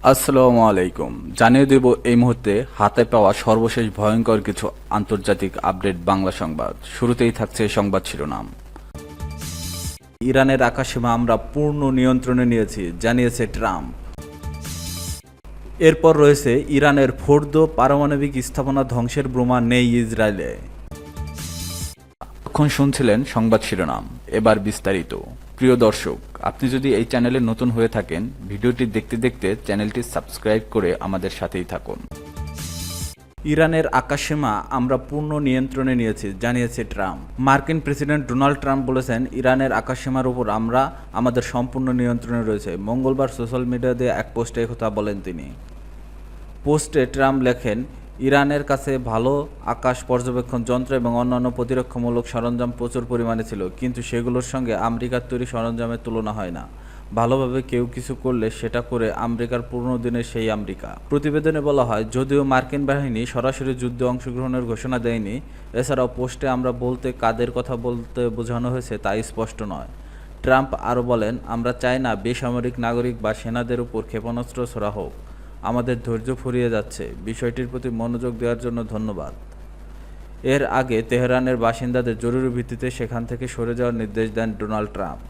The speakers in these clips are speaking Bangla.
আসসালামু আলাইকুম। জানিয়ে দেব এই মুহূর্তে হাতে পাওয়া সর্বশেষ ভয়ঙ্কর কিছু আন্তর্জাতিক আপডেট বাংলা সংবাদ। শুরুতেই থাকছে সংবাদ শিরোনাম। ইরানের আকাশসীমা আমরা পূর্ণ নিয়ন্ত্রণে নিয়েছি, জানিয়েছে ট্রাম্প। এরপর রয়েছে ইরানের ফোর্দো পারমাণবিক স্থাপনা ধ্বংসের বোমা নেই ইসরায়েলে। এখন শুনছিলেন সংবাদ শিরোনাম, এবার বিস্তারিত। প্রিয় দর্শক, আপনি যদি এই চ্যানেলে নতুন হয়ে থাকেন, ভিডিওটি দেখতে দেখতে চ্যানেলটি সাবস্ক্রাইব করে আমাদের সাথেই থাকুন। ইরানের আকাশসীমা আমরা পূর্ণ নিয়ন্ত্রণে নিয়েছি, জানিয়েছে ট্রাম্প। মার্কিন প্রেসিডেন্ট ডোনাল্ড ট্রাম্প বলেছেন, ইরানের আকাশসীমার উপর আমরা আমাদের সম্পূর্ণ নিয়ন্ত্রণে রয়েছে। মঙ্গলবার সোশ্যাল মিডিয়াতে এক পোস্টে একথা বলেন তিনি। পোস্টে ট্রাম্প লেখেন, ইরানের কাছে ভালো আকাশ পর্যবেক্ষণ যন্ত্র এবং অন্যান্য প্রতিরক্ষামূলক সরঞ্জাম প্রচুর পরিমাণে ছিল, কিন্তু সেগুলোর সঙ্গে আমেরিকার তৈরি সরঞ্জামের তুলনা হয় না। ভালোভাবে কেউ কিছু করলে সেটা করে আমেরিকার পুরনো দিনের সেই আমেরিকা। প্রতিবেদনে বলা হয়, যদিও মার্কিন বাহিনী সরাসরি যুদ্ধে অংশগ্রহণের ঘোষণা দেয়নি, এছাড়াও পোস্টে আমরা বলতে কাদের কথা বলতে বোঝানো হয়েছে তা স্পষ্ট নয়। ট্রাম্প আরও বলেন, আমরা চাই না বেসামরিক নাগরিক বা সেনাদের উপর ক্ষেপণাস্ত্র ছোড়া হোক। আমাদের ধৈর্য ফুরিয়ে যাচ্ছে। বিষয়টির প্রতি মনোযোগ দেওয়ার জন্য ধন্যবাদ। এর আগে তেহরানের বাসিন্দাদের জরুরি ভিত্তিতে সেখান থেকে সরে যাওয়ার নির্দেশ দেন ডোনাল্ড ট্রাম্প।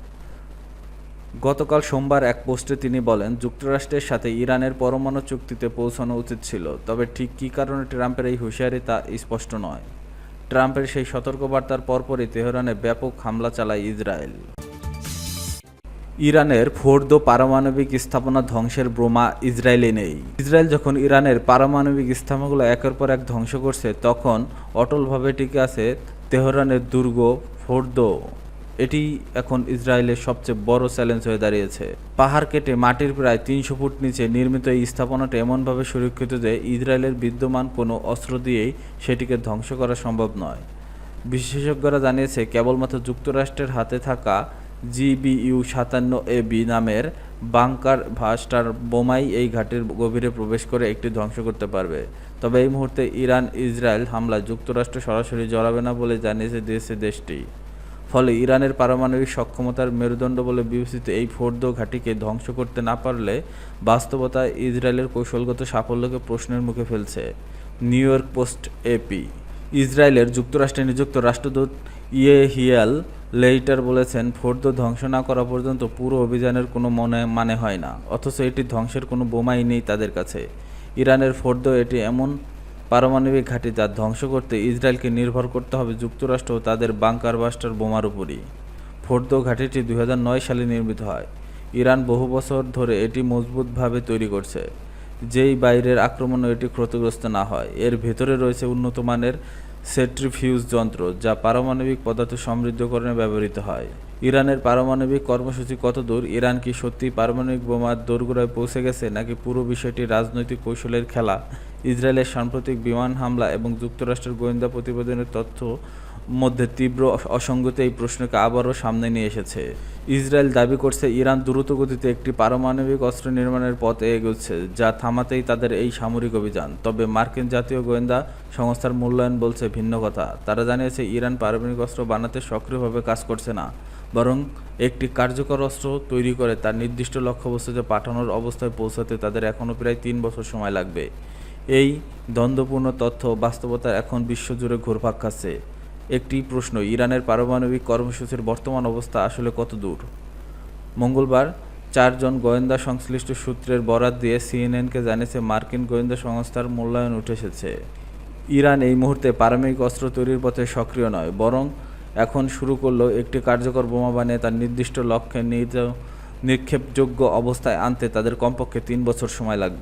গতকাল সোমবার এক পোস্টে তিনি বলেন, যুক্তরাষ্ট্রের সাথে ইরানের পরমাণু চুক্তিতে পৌঁছানো উচিত ছিল, তবে ঠিক কী কারণে ট্রাম্পের এই হুঁশিয়ারি তা স্পষ্ট নয়। ট্রাম্পের সেই সতর্কবার্তার পরপরই তেহরানে ব্যাপক হামলা চালায় ইসরায়েল। ইরানের ফোর্দো পারমাণবিক স্থাপনা ধ্বংসের বোমা ইসরায়েলে নেই। ইসরায়েল যখন ইরানের পারমাণবিক স্থাপনাগুলো একের পর এক ধ্বংস করছে, তখন অটলভাবে টিকে আছে তেহরানের দুর্গ ফোর্দো। এটি এখন ইসরায়েলের সবচেয়ে বড় চ্যালেঞ্জ হয়ে দাঁড়িয়েছে। পাহাড় কেটে মাটির প্রায় 300 ফুট নিচে নির্মিত এই স্থাপনাটি এমনভাবে সুরক্ষিত যে ইসরায়েলের বিদ্যমান কোনো অস্ত্র দিয়েই সেটিকে ধ্বংস করা সম্ভব নয়। বিশেষজ্ঞরা জানিয়েছে, কেবলমাত্র যুক্তরাষ্ট্রের হাতে থাকা GBU-57AB নামের বাংকার বাস্টার বোমাই এই ঘাটির গভীরে প্রবেশ করে একটি ধ্বংস করতে পারবে। তবে এই মুহূর্তে ইরান ইসরায়েল হামলায় যুক্তরাষ্ট্র সরাসরি জড়াবে না বলে জানিয়েছে দেশটি। ফলে ইরানের পারমাণবিক সক্ষমতার মেরুদণ্ড বলে বিবেচিত এই ফোর্দো ঘাঁটিকে ধ্বংস করতে না পারলে বাস্তবতায় ইসরায়েলের কৌশলগত সাফল্যকে প্রশ্নের মুখে ফেলছে। New York post AP। ইসরায়েলের যুক্তরাষ্ট্রে নিযুক্ত রাষ্ট্রদূত ইয়েহিয়াল লেইটার বলেছেন, ফোর্দো ধ্বংস না করা পর্যন্ত পুরো অভিযানের কোনো মানে হয় না। অথচ এটি ধ্বংসের কোনো বোমাই নেই তাদের কাছে। ইরানের ফোর্দো এটি এমন পারমাণবিক ঘাঁটি যা ধ্বংস করতে ইসরায়েলকে নির্ভর করতে হবে যুক্তরাষ্ট্র ও তাদের বাংকার বাস্টার বোমার উপরই। ফোর্দো ঘাঁটিটি 2009 সালে নির্মিত হয়। ইরান বহু বছর ধরে এটি মজবুতভাবে তৈরি করছে, যেই বাইরের আক্রমণে এটি ক্ষতিগ্রস্ত না হয়। এর ভেতরে রয়েছে উন্নত মানের সেন্ট্রিফিউজ যন্ত্র, যা পারমাণবিক পদার্থ সমৃদ্ধকরণে ব্যবহৃত হয়। ইরানের পারমাণবিক কর্মসূচি কতদূর? ইরান কি সত্যিই পারমাণবিক বোমার দোরগোড়ায় পৌঁছে গেছে, নাকি পুরো বিষয়টি রাজনৈতিক কৌশলের খেলা? ইসরায়েলের সাম্প্রতিক বিমান হামলা এবং যুক্তরাষ্ট্রের গোয়েন্দা প্রতিবেদনের তথ্য মধ্যে তীব্র অসঙ্গতি এই প্রশ্নকে আবারও সামনে নিয়ে এসেছে। ইসরায়েল দাবি করছে, ইরান দ্রুতগতিতে একটি পারমাণবিক অস্ত্র নির্মাণের পথে এগোচ্ছে, যা থামাতেই তাদের এই সামরিক অভিযান। তবে মার্কিন জাতীয় গোয়েন্দা সংস্থার মূল্যায়ন বলছে ভিন্ন কথা। তারা জানিয়েছে, ইরান পারমাণবিক অস্ত্র বানাতে সক্রিয়ভাবে কাজ করছে না, বরং একটি কার্যকর অস্ত্র তৈরি করে তার নির্দিষ্ট লক্ষ্যবস্তুতে পাঠানোর অবস্থায় পৌঁছাতে তাদের এখনও প্রায় 3 বছর সময় লাগবে। এই দ্বন্দ্বপূর্ণ তথ্য বাস্তবতা এখন বিশ্বজুড়ে ঘুরপাক খাচ্ছে। একটি প্রশ্ন, ইরানের পারমাণবিক কর্মসূচির বর্তমান অবস্থা আসলে কত দূর? মঙ্গলবার 4 জন গোয়েন্দা সংশ্লিষ্ট সূত্রের বরাত দিয়ে CNN-কে জানিয়েছে, মার্কিন গোয়েন্দা সংস্থার মূল্যায়ন উঠে এসেছে। ইরান এই মুহূর্তে পারমাণবিক অস্ত্র তৈরির পথে সক্রিয় নয়, বরং এখন শুরু করলো একটি কার্যকর বোমা বানিয়ে তার নির্দিষ্ট লক্ষ্যে নিক্ষেপযোগ্য অবস্থায় আনতে তাদের কমপক্ষে 3 বছর সময় লাগবে।